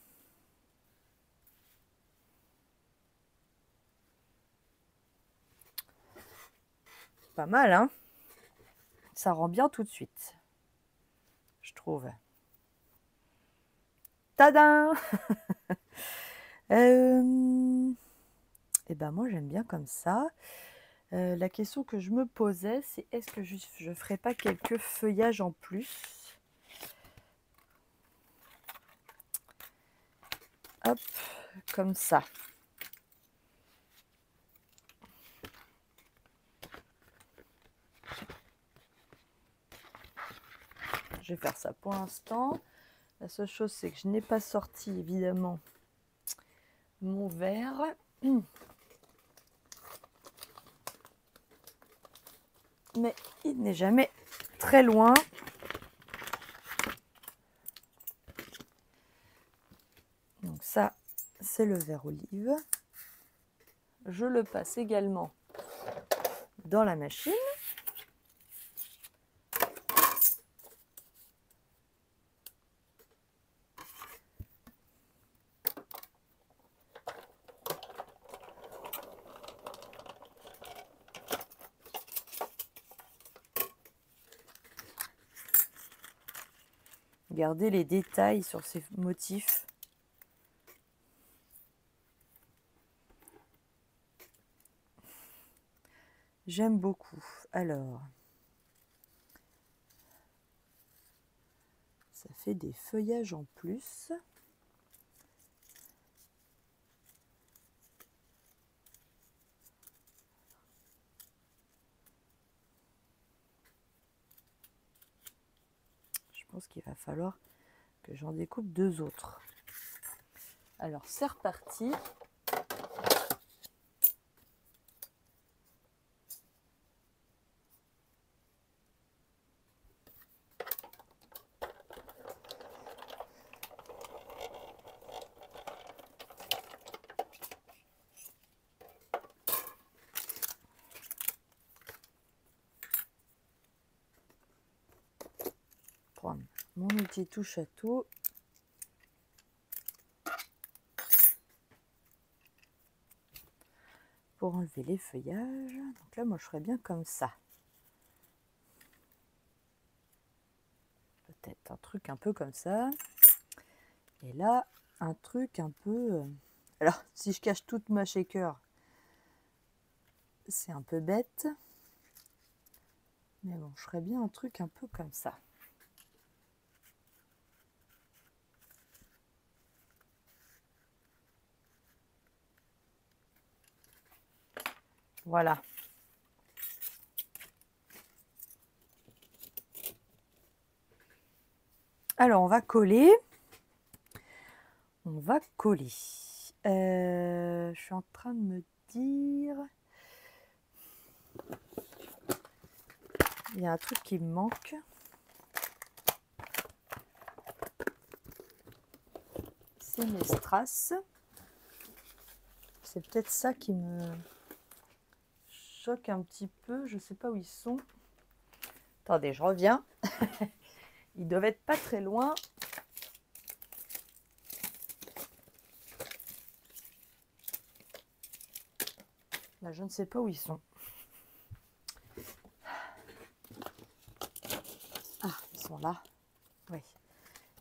A: Pas mal, hein? Ça rend bien tout de suite, je trouve. Tadam! Et ben moi, j'aime bien comme ça. La question que je me posais, c'est est-ce que je ne ferais pas quelques feuillages en plus? Hop, comme ça. Je vais faire ça pour l'instant. La seule chose, c'est que je n'ai pas sorti, évidemment, mon verre. Mais il n'est jamais très loin. Donc ça, c'est le verre olive. Je le passe également dans la machine. Regardez les détails sur ces motifs. J'aime beaucoup. Alors, ça fait des feuillages en plus. Je pense qu'il va falloir que j'en découpe 2 autres. Alors, c'est reparti. Prendre mon outil touche à tout. Pour enlever les feuillages. Donc là, moi, je ferais bien comme ça. Peut-être un truc un peu comme ça. Et là, un truc un peu... Alors, si je cache toute ma shaker, c'est un peu bête. Mais bon, je ferais bien un truc un peu comme ça. Voilà. Alors, on va coller. On va coller. Je suis en train de me dire... Il y a un truc qui me manque. C'est mes strass. C'est peut-être ça qui me choque un petit peu. Je ne sais pas où ils sont. Attendez, je reviens. Ils doivent être pas très loin. Là, je ne sais pas où ils sont. Ah, ils sont là. Oui.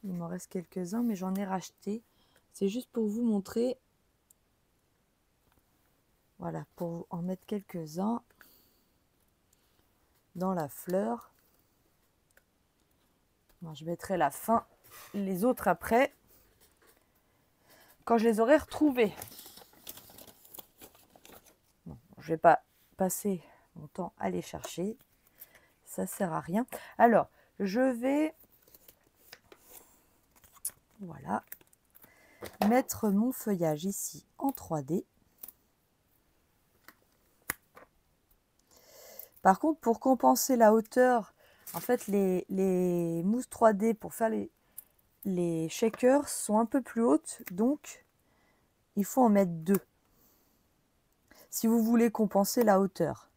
A: Il m'en reste quelques-uns, mais j'en ai racheté. C'est juste pour vous montrer Voilà, pour en mettre quelques-uns dans la fleur. Bon, je mettrai la fin, les autres après, quand je les aurai retrouvés. Bon, je ne vais pas passer mon temps à les chercher. Ça ne sert à rien. Alors, je vais, voilà, mettre mon feuillage ici en 3D. Par contre, pour compenser la hauteur, en fait, les mousses 3D pour faire les shakers sont un peu plus hautes, donc il faut en mettre 2 si vous voulez compenser la hauteur.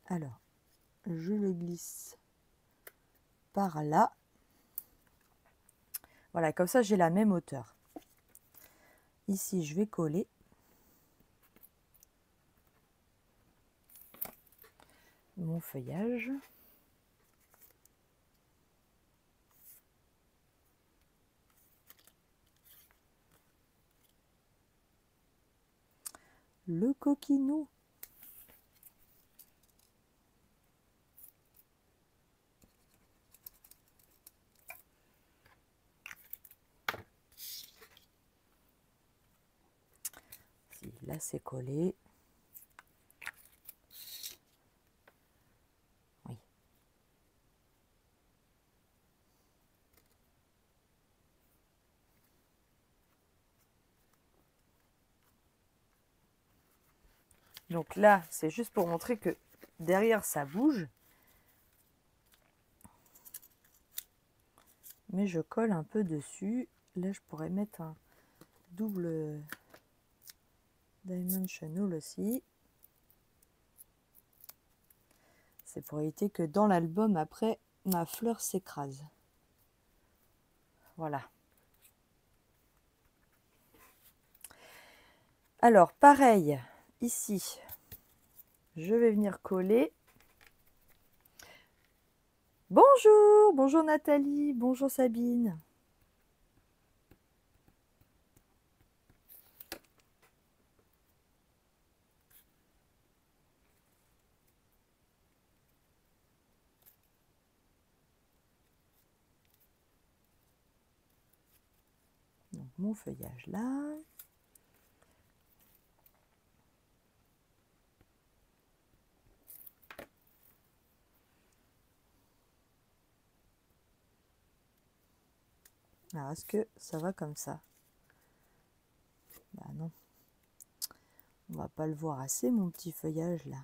A: Alors, je le glisse par là. Voilà, comme ça j'ai la même hauteur. Ici, je vais coller. Mon feuillage. Le coquinou. Là, c'est collé. Oui. Donc là, c'est juste pour montrer que derrière, ça bouge. Mais je colle un peu dessus. Là, je pourrais mettre un double dimensional aussi. C'est pour éviter que dans l'album, après, ma fleur s'écrase. Voilà. Alors, pareil, ici, je vais venir coller. Bonjour, bonjour Nathalie, bonjour Sabine. Donc, mon feuillage là. Alors, est-ce que ça va comme ça? Bah non. On va pas le voir assez, mon petit feuillage là.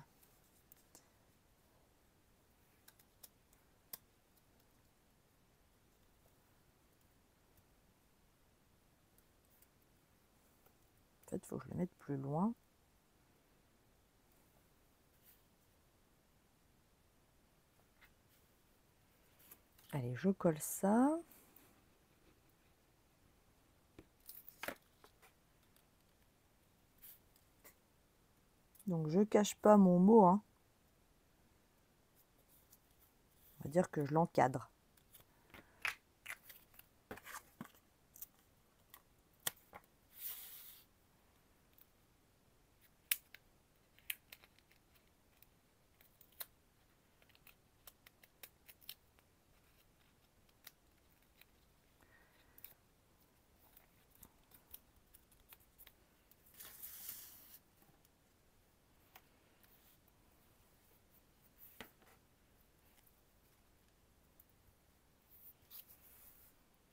A: En fait, il faut que je le mette plus loin. Allez, je colle ça. Donc, je cache pas mon mot, hein. On va dire que je l'encadre.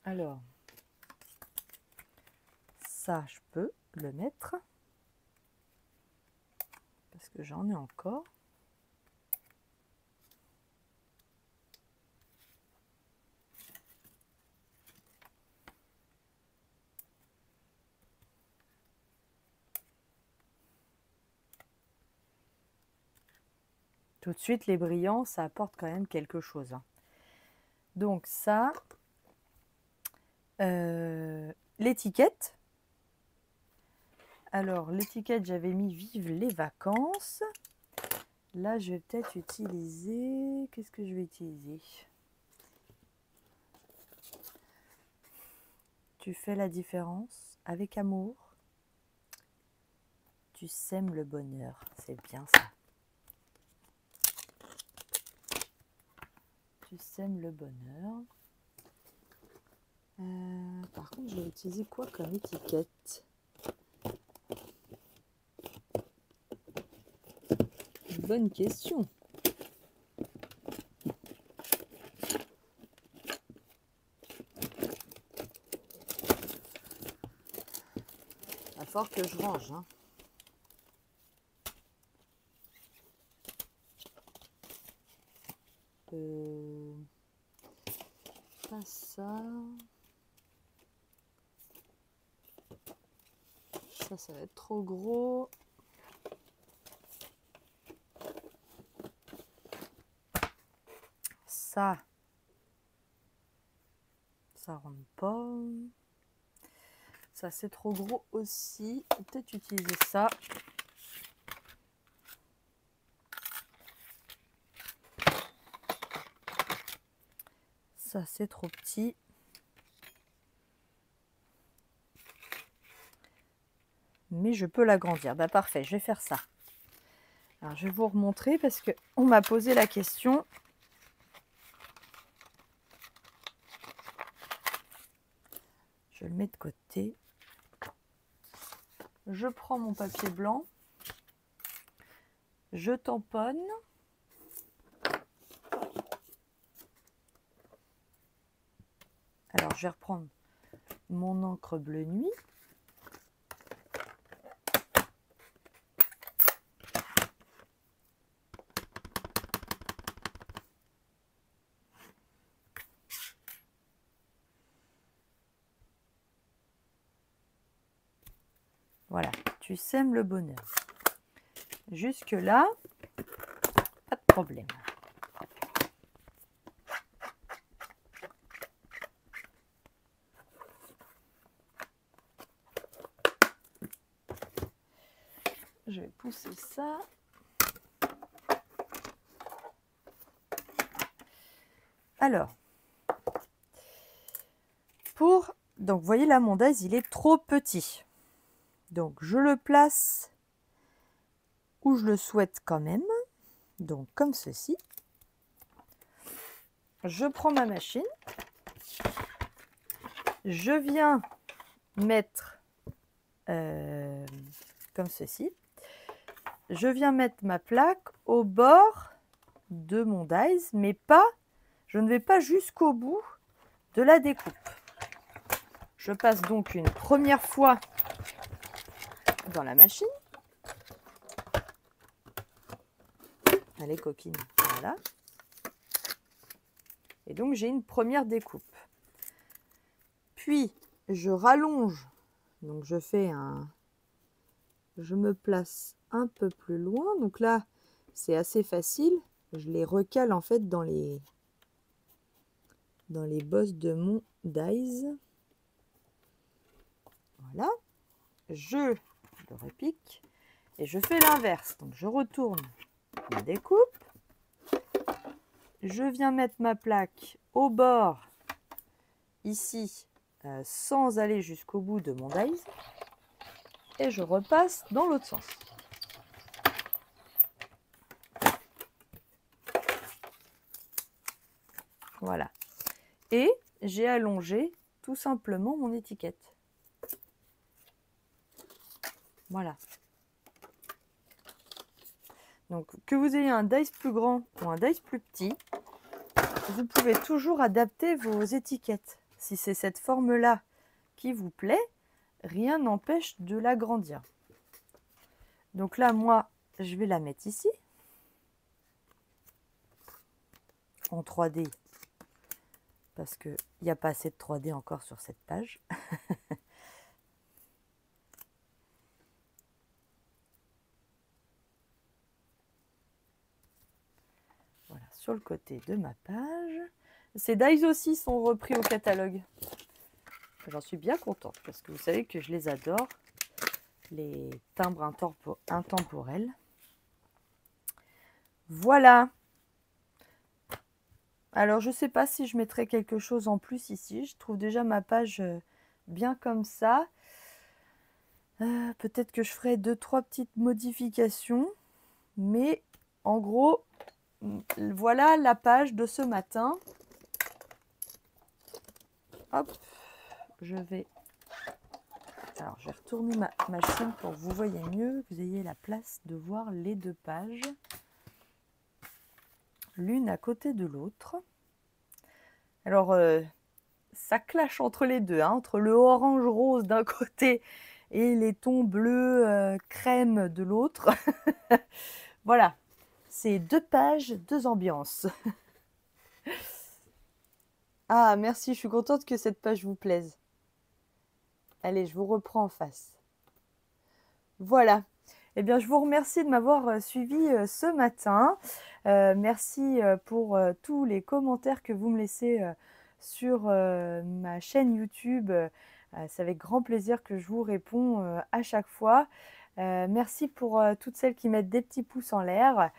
A: Alors, ça, je peux le mettre. Parce que j'en ai encore. Tout de suite, les brillants, ça apporte quand même quelque chose. Donc ça, l'étiquette. Alors, l'étiquette, j'avais mis vive les vacances. Là, je vais peut-être utiliser... Qu'est-ce que je vais utiliser? Tu fais la différence avec amour. Tu sèmes le bonheur. C'est bien ça. Tu sèmes le bonheur. Par contre, je vais utiliser quoi comme étiquette? Bonne question. Il va falloir que je range. Hein. Pas ça. Ça va être trop gros. Ça rentre pas. Ça, c'est trop gros aussi. Peut-être utiliser ça. Ça, c'est trop petit. Mais je peux l'agrandir. Bah, parfait, je vais faire ça. Alors, je vais vous remontrer parce qu'on m'a posé la question. Je le mets de côté. Je prends mon papier blanc. Je tamponne. Alors, je vais reprendre mon encre bleu nuit. Voilà, tu sèmes le bonheur. Jusque-là, pas de problème. Je vais pousser ça. Alors, donc vous voyez là, mon dies, il est trop petit. Donc, je le place où je le souhaite quand même. Donc, comme ceci. Je prends ma machine. Je viens mettre comme ceci. Je viens mettre ma plaque au bord de mon dies, mais pas, je ne vais pas jusqu'au bout de la découpe. Je passe donc une première fois dans la machine. Allez, coquine, voilà. Et donc, j'ai une première découpe. Puis, je rallonge. Donc, je fais un... Je me place un peu plus loin. Donc là, c'est assez facile. Je les recale en fait dans les bosses de mon dies. Voilà. Je le repique et je fais l'inverse. Donc, je retourne ma découpe. Je viens mettre ma plaque au bord, ici, sans aller jusqu'au bout de mon dies. Et je repasse dans l'autre sens. Voilà. Et j'ai allongé tout simplement mon étiquette. Voilà. Donc, que vous ayez un dies plus grand ou un dies plus petit, vous pouvez toujours adapter vos étiquettes. Si c'est cette forme-là qui vous plaît, rien n'empêche de l'agrandir. Donc là, moi, je vais la mettre ici, en 3D, parce qu'il n'y a pas assez de 3D encore sur cette page. Voilà, sur le côté de ma page. Ces dies aussi sont repris au catalogue. J'en suis bien contente, parce que vous savez que je les adore, les timbres intemporels. Voilà. Alors, je ne sais pas si je mettrai quelque chose en plus ici. Je trouve déjà ma page bien comme ça. Peut-être que je ferai 2-3 petites modifications, mais en gros, voilà la page de ce matin. Hop, je vais retourner ma machine pour que vous voyez mieux, que vous ayez la place de voir les 2 pages, l'une à côté de l'autre. Alors, ça clash entre les deux, hein, entre le orange-rose d'un côté et les tons bleus crème de l'autre. Voilà, c'est 2 pages, 2 ambiances. Ah, merci, je suis contente que cette page vous plaise. Allez, je vous reprends en face. Voilà. Eh bien, je vous remercie de m'avoir suivi ce matin. Merci pour tous les commentaires que vous me laissez sur ma chaîne YouTube. C'est avec grand plaisir que je vous réponds à chaque fois. Merci pour toutes celles qui mettent des petits pouces en l'air.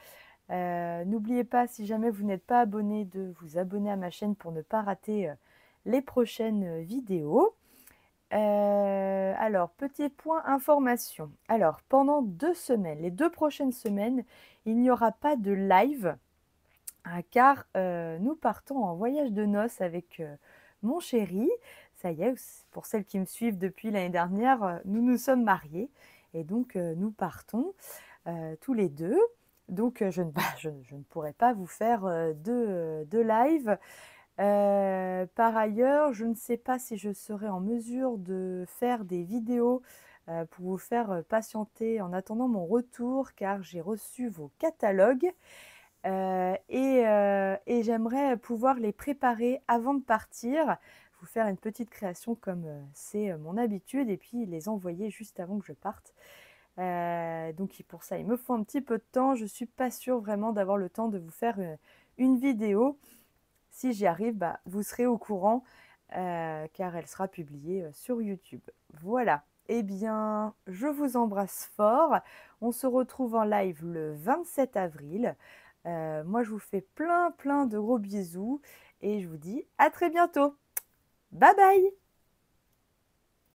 A: N'oubliez pas, si jamais vous n'êtes pas abonné, de vous abonner à ma chaîne pour ne pas rater les prochaines vidéos. Alors, petit point information. Alors, pendant 2 semaines, les 2 prochaines semaines, il n'y aura pas de live, car nous partons en voyage de noces avec mon chéri. Ça y est, pour celles qui me suivent depuis l'année dernière, nous nous sommes mariés et donc nous partons tous les deux. Donc je ne pourrai pas vous faire de live. Par ailleurs, je ne sais pas si je serai en mesure de faire des vidéos pour vous faire patienter en attendant mon retour, car j'ai reçu vos catalogues et j'aimerais pouvoir les préparer avant de partir, vous faire une petite création comme c'est mon habitude, et puis les envoyer juste avant que je parte. Donc pour ça, il me faut un petit peu de temps. Je ne suis pas sûre vraiment d'avoir le temps de vous faire une vidéo. Si j'y arrive, bah, vous serez au courant car elle sera publiée sur YouTube. Voilà. Eh bien, je vous embrasse fort. On se retrouve en live le 27 avril. Moi, je vous fais plein de gros bisous et je vous dis à très bientôt. Bye bye!